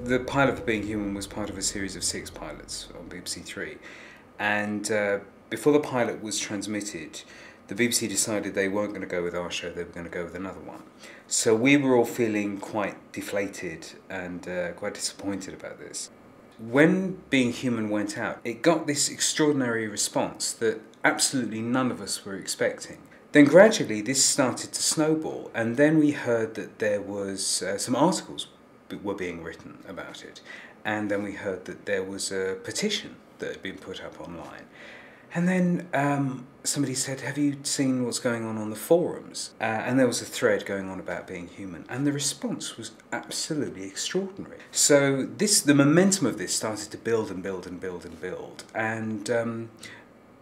The pilot for Being Human was part of a series of 6 pilots on BBC Three, and before the pilot was transmitted, the BBC decided they weren't going to go with our show, they were going to go with another one. So we were all feeling quite deflated and quite disappointed about this. When Being Human went out, it got this extraordinary response that absolutely none of us were expecting. Then gradually this started to snowball, and then we heard that there was some articles were being written about it, and then we heard that there was a petition that had been put up online. And then somebody said, have you seen what's going on the forums? And there was a thread going on about Being Human, and the response was absolutely extraordinary. So the momentum of this started to build and build and build and build, and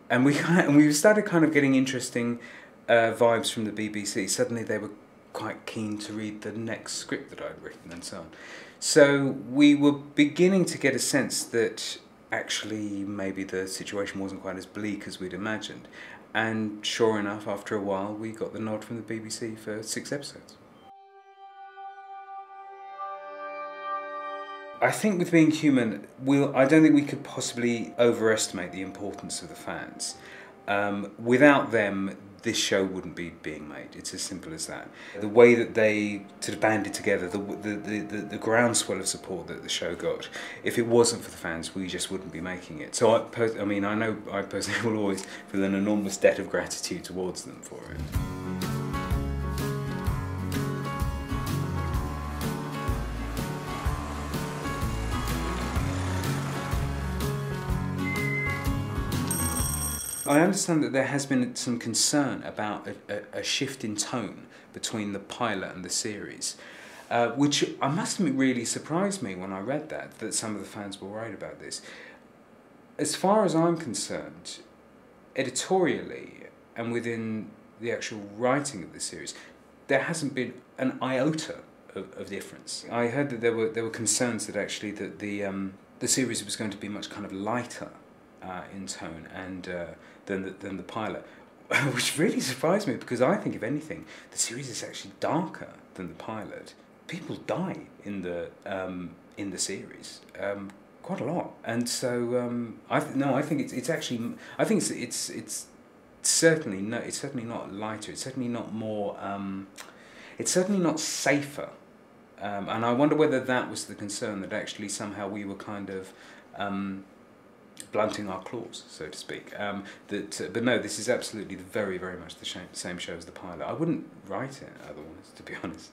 we started kind of getting interesting vibes from the BBC. Suddenly they were quite keen to read the next script that I'd written and so on. So we were beginning to get a sense that actually maybe the situation wasn't quite as bleak as we'd imagined. And sure enough, after a while, we got the nod from the BBC for 6 episodes. I think with Being Human, I don't think we could possibly overestimate the importance of the fans. Without them, this show wouldn't be being made. It's as simple as that. The way that they sort of banded together, the groundswell of support that the show got, if it wasn't for the fans, we just wouldn't be making it. So I know I personally will always feel an enormous debt of gratitude towards them for it. I understand that there has been some concern about a shift in tone between the pilot and the series, which I must admit really surprised me when I read that some of the fans were worried about this. As far as I'm concerned, editorially and within the actual writing of the series, there hasn't been an iota of difference. I heard that there were concerns that actually that the series was going to be much kind of lighter in tone and than the pilot, which really surprised me, because I think, if anything, the series is actually darker than the pilot. People die in the series quite a lot, and so I think it's certainly not lighter. It's certainly not more. It's certainly not safer. And I wonder whether that was the concern, that actually somehow we were kind of blunting our claws, so to speak. But no, this is absolutely very, very much the same show as the pilot. I wouldn't write it otherwise, to be honest.